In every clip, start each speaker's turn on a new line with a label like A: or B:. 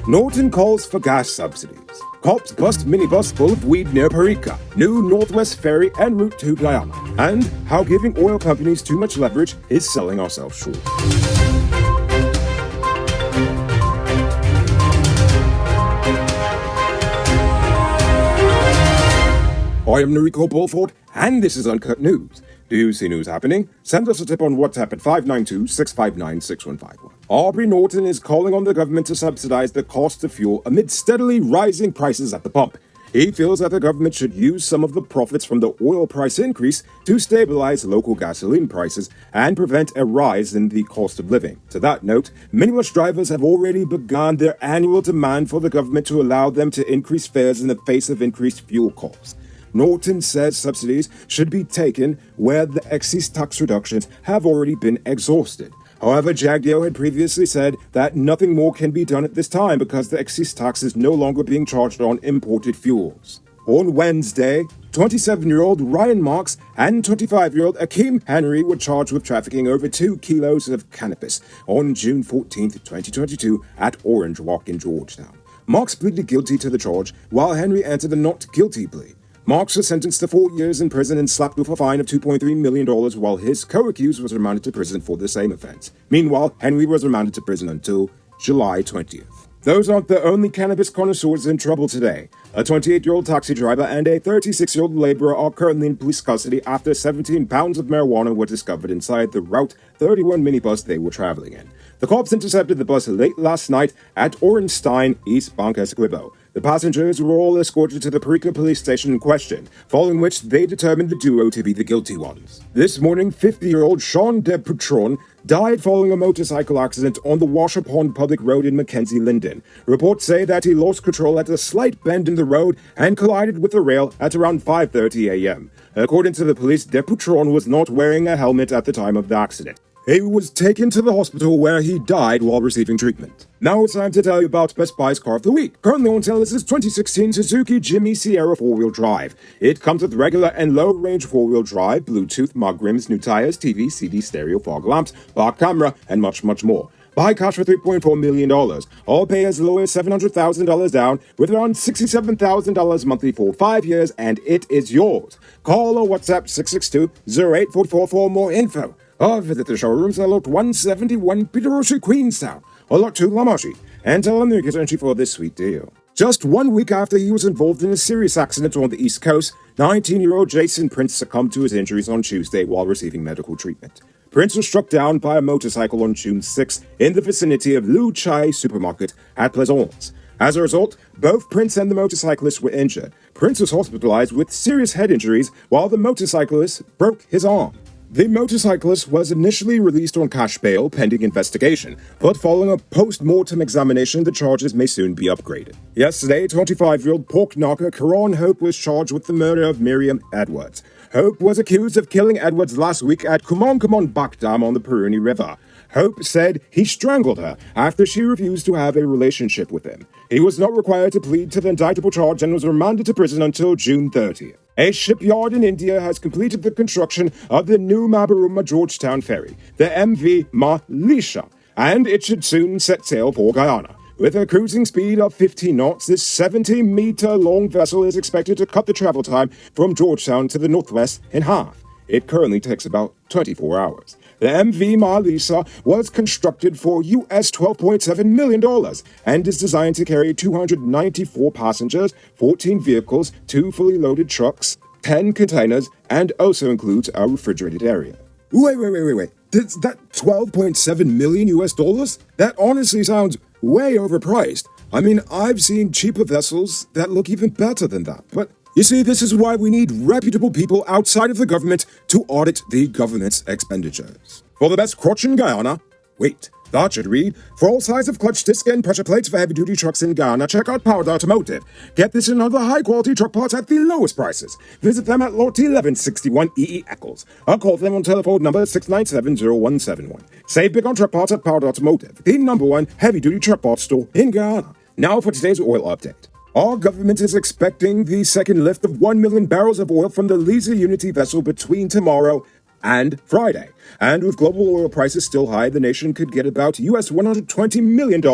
A: Norton calls for gas subsidies. Cops bust minibus full of weed near Parika. New Northwest Ferry en route to Guyana. And how giving oil companies too much leverage is selling ourselves short. I am Noriko Bulford, and this is Uncut News. Do you see news happening? Send us a tip on WhatsApp at 592-659-6151. Aubrey Norton is calling on the government to subsidize the cost of fuel amid steadily rising prices at the pump. He feels that the government should use some of the profits from the oil price increase to stabilize local gasoline prices and prevent a rise in the cost of living. To that note, minibus drivers have already begun their annual demand for the government to allow them to increase fares in the face of increased fuel costs. Norton says subsidies should be taken where the excise tax reductions have already been exhausted. However, Jagdeo had previously said that nothing more can be done at this time because the excise tax is no longer being charged on imported fuels. On Wednesday, 27-year-old Ryan Marks and 25-year-old Akeem Henry were charged with trafficking over 2 kilos of cannabis on June 14, 2022 at Orange Walk in Georgetown. Marks pleaded guilty to the charge, while Henry entered a not guilty plea. Marks was sentenced to 4 years in prison and slapped with a fine of $2.3 million, while his co-accused was remanded to prison for the same offense. Meanwhile, Henry was remanded to prison until July 20th. Those aren't the only cannabis connoisseurs in trouble today. A 28-year-old taxi driver and a 36-year-old laborer are currently in police custody after 17 pounds of marijuana were discovered inside the Route 31 minibus they were traveling in. The cops intercepted the bus late last night at Orenstein, East Bank Esquibo. The passengers were all escorted to the Parika police station in question, following which they determined the duo to be the guilty ones. This morning, 50-year-old Sean De Putron died following a motorcycle accident on the Washer Pond Public Road in Mackenzie Linden. Reports say that he lost control at a slight bend in the road and collided with a rail at around 5:30 a.m. According to the police, De Putron was not wearing a helmet at the time of the accident. He was taken to the hospital where he died while receiving treatment. Now it's time to tell you about Best Buy's Car of the Week. Currently on sale is this 2016 Suzuki Jimmy Sierra 4-wheel drive. It comes with regular and low-range 4-wheel drive, Bluetooth, mug rims, new tires, TV, CD, stereo, fog lamps, park camera, and much, much more. Buy cash for $3.4 million. All pay as low as $700,000 down, with around $67,000 monthly for 5 years, and it is yours. Call or WhatsApp 662-0844 for more info. Or visit the showrooms at Lot 171 Peterborough Street, Queenstown, or Lot 2 Lamashi, and tell them they get entry for this sweet deal. Just 1 week after he was involved in a serious accident on the East Coast, 19-year-old Jason Prince succumbed to his injuries on Tuesday while receiving medical treatment. Prince was struck down by a motorcycle on June 6 in the vicinity of Lu Chai Supermarket at Plaisance. As a result, both Prince and the motorcyclist were injured. Prince was hospitalized with serious head injuries, while the motorcyclist broke his arm. The motorcyclist was initially released on cash bail pending investigation, but following a post-mortem examination, the charges may soon be upgraded. Yesterday, 25-year-old pork knocker Karan Hope was charged with the murder of Miriam Edwards. Hope was accused of killing Edwards last week at Kumon Bak Dam on the Puruni River. Hope said he strangled her after she refused to have a relationship with him. He was not required to plead to the indictable charge and was remanded to prison until June 30th. A shipyard in India has completed the construction of the new Mabaruma Georgetown ferry, the MV Malisha, and it should soon set sail for Guyana. With a cruising speed of 15 knots, this 70-meter-long vessel is expected to cut the travel time from Georgetown to the northwest in half. It currently takes about 24 hours. The MV Malisa was constructed for US $12.7 million and is designed to carry 294 passengers, 14 vehicles, 2 fully loaded trucks, 10 containers, and also includes a refrigerated area. Wait. Is that $12.7 million US dollars? That honestly sounds way overpriced. I mean, I've seen cheaper vessels that look even better than that, but you see, this is why we need reputable people outside of the government to audit the government's expenditures. For the best crotch in Guyana, wait, that should read, for all sizes of clutch disc and pressure plates for heavy-duty trucks in Guyana, check out Powered Automotive. Get this and other high-quality truck parts at the lowest prices. Visit them at Lot 1161 EE Eccles, or call them on telephone number 697-0171. Save big on truck parts at Powered Automotive, the #1 heavy-duty truck parts store in Guyana. Now for today's oil update. Our government is expecting the second lift of 1 million barrels of oil from the Liza Unity vessel between tomorrow and Friday. And with global oil prices still high, the nation could get about US $120 million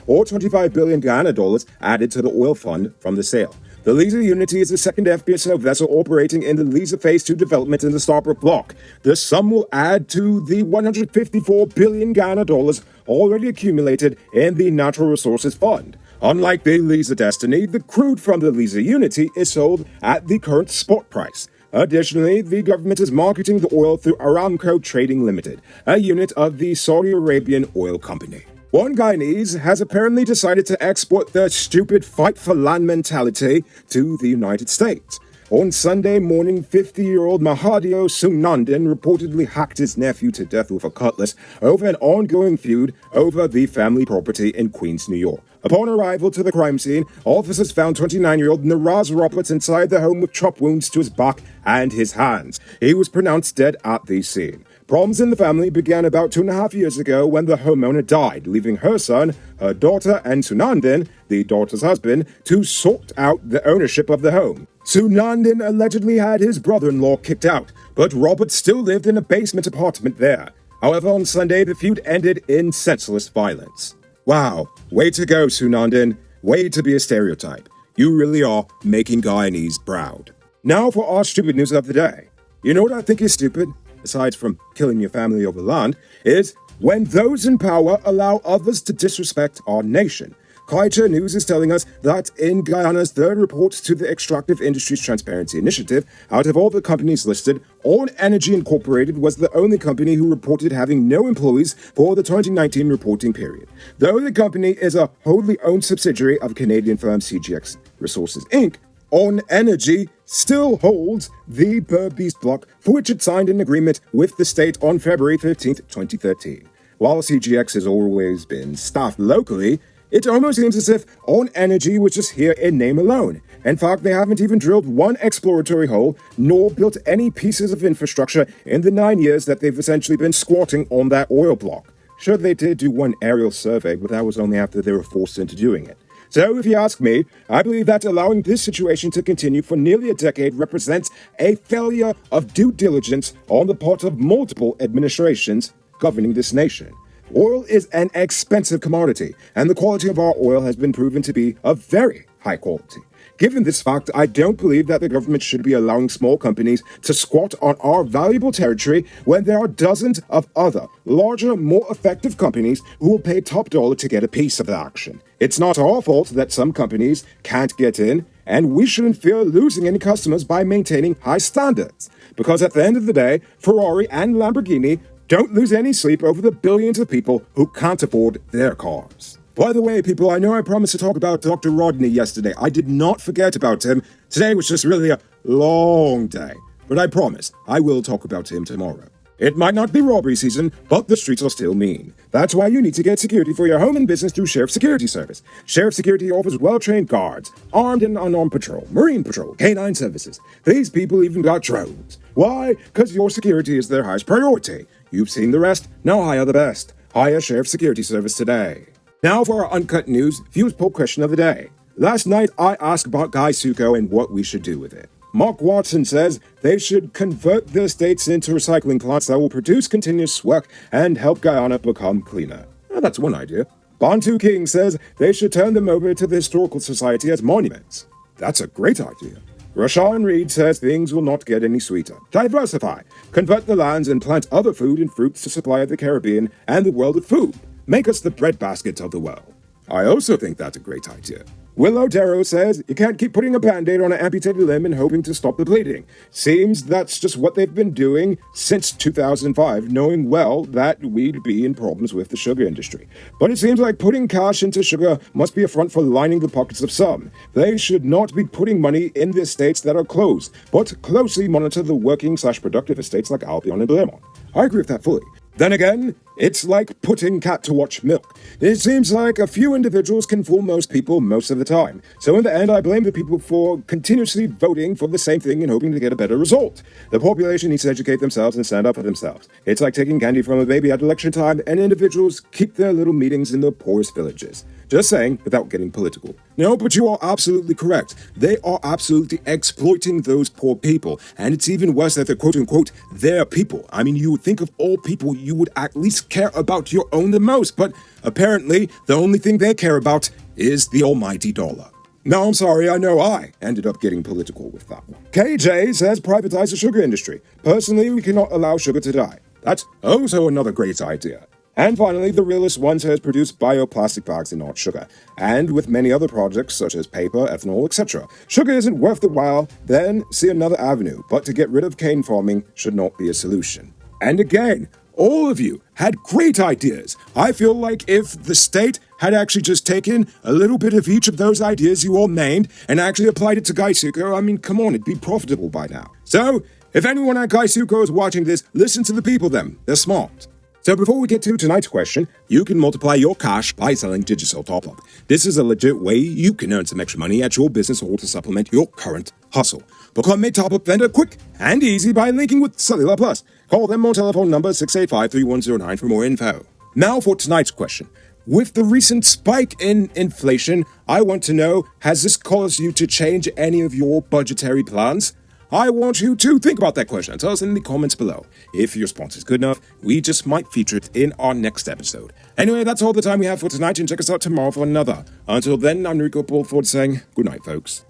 A: or 25 billion Guyana dollars added to the oil fund from the sale. The Liza Unity is the second FPSO vessel operating in the Liza Phase 2 development in the Starbrook Block. The sum will add to the 154 billion Guyana dollars already accumulated in the Natural Resources Fund. Unlike the Liza Destiny, the crude from the Liza Unity is sold at the current spot price. Additionally, the government is marketing the oil through Aramco Trading Limited, a unit of the Saudi Arabian oil company. One Guyanese has apparently decided to export their stupid fight-for-land mentality to the United States. On Sunday morning, 50-year-old Mahadio Sunandan reportedly hacked his nephew to death with a cutlass over an ongoing feud over the family property in Queens, New York. Upon arrival to the crime scene, officers found 29-year-old Naraz Roberts inside the home with chop wounds to his back and his hands. He was pronounced dead at the scene. Problems in the family began about 2.5 years ago when the homeowner died, leaving her son, her daughter, and Sunandan, the daughter's husband, to sort out the ownership of the home. Sunandan allegedly had his brother-in-law kicked out, but Roberts still lived in a basement apartment there. However, on Sunday, the feud ended in senseless violence. Wow, way to go, Sunandan. Way to be a stereotype. You really are making Guyanese proud. Now for our stupid news of the day. You know what I think is stupid? Aside from killing your family over land, is when those in power allow others to disrespect our nation. Kaija News is telling us that in Guyana's third report to the Extractive Industries Transparency Initiative, out of all the companies listed, On Energy Incorporated was the only company who reported having no employees for the 2019 reporting period. Though the company is a wholly owned subsidiary of Canadian firm CGX Resources Inc., On Energy still holds the Berbice block for which it signed an agreement with the state on February 15, 2013. While CGX has always been staffed locally, it almost seems as if On Energy was just here in name alone. In fact, they haven't even drilled one exploratory hole, nor built any pieces of infrastructure in the 9 years that they've essentially been squatting on that oil block. Sure, they did do one aerial survey, but that was only after they were forced into doing it. So, if you ask me, I believe that allowing this situation to continue for nearly a decade represents a failure of due diligence on the part of multiple administrations governing this nation. Oil is an expensive commodity, and the quality of our oil has been proven to be of very high quality. Given this fact, I don't believe that the government should be allowing small companies to squat on our valuable territory when there are dozens of other, larger, more effective companies who will pay top dollar to get a piece of the action. It's not our fault that some companies can't get in, and we shouldn't fear losing any customers by maintaining high standards. Because at the end of the day, Ferrari and Lamborghini don't lose any sleep over the billions of people who can't afford their cars. By the way, people, I know I promised to talk about Dr. Rodney yesterday. I did not forget about him. Today was just really a long day. But I promise, I will talk about him tomorrow. It might not be robbery season, but the streets are still mean. That's why you need to get security for your home and business through Sheriff Security Service. Sheriff Security offers well-trained guards, armed and unarmed patrol, marine patrol, canine services. These people even got drones. Why? Because your security is their highest priority. You've seen the rest, now hire the best. Hire Sheriff Security Service today. Now for our Uncut News Views Poll question of the day. Last night, I asked about Guy Suko and what we should do with it. Mark Watson says they should convert the estates into recycling plants that will produce continuous work and help Guyana become cleaner. Well, that's one idea. Bantu King says they should turn them over to the Historical Society as monuments. That's a great idea. Rashawn Reed says things will not get any sweeter. Diversify. Convert the lands and plant other food and fruits to supply the Caribbean and the world with food. Make us the breadbasket of the world. I also think that's a great idea. Willow Darrow says you can't keep putting a band-aid on an amputated limb and hoping to stop the bleeding. Seems that's just what they've been doing since 2005, knowing well that we'd be in problems with the sugar industry. But it seems like putting cash into sugar must be a front for lining the pockets of some. They should not be putting money in the estates that are closed, but closely monitor the working/productive estates like Albion and Blairmont. I agree with that fully. Then again, It's like putting cat to watch milk. It seems like a few individuals can fool most people most of the time. So in the end, I blame the people for continuously voting for the same thing and hoping to get a better result. The population needs to educate themselves and stand up for themselves. It's like taking candy from a baby at election time, and individuals keep their little meetings in the poorest villages. Just saying, without getting political. No, but you are absolutely correct. They are absolutely exploiting those poor people. And it's even worse that they're quote-unquote their people. I mean, you would think of all people, you would at least care about your own the most. But apparently, the only thing they care about is the almighty dollar. No, I'm sorry, I know I ended up getting political with that one. KJ says privatize the sugar industry. Personally, we cannot allow sugar to die. That's also another great idea. And finally, the realist one says produce bioplastic bags and not sugar. And with many other projects such as paper, ethanol, etc. Sugar isn't worth the while, then see another avenue. But to get rid of cane farming should not be a solution. And again, all of you had great ideas. I feel like if the state had actually just taken a little bit of each of those ideas you all named and actually applied it to Gaisuko, I mean, come on, it'd be profitable by now. So, if anyone at Gaisuko is watching this, listen to the people then. They're smart. So before we get to tonight's question, you can multiply your cash by selling digital top-up. This is a legit way you can earn some extra money at your business or to supplement your current hustle. Become a top-up vendor quick and easy by linking with Cellular Plus. Call them on telephone number 685-3109 for more info. Now for tonight's question. With the recent spike in inflation, I want to know, has this caused you to change any of your budgetary plans? I want you to think about that question and tell us in the comments below. If your response is good enough, we just might feature it in our next episode. Anyway, that's all the time we have for tonight, and check us out tomorrow for another. Until then, I'm Rico Paulford saying good night, folks.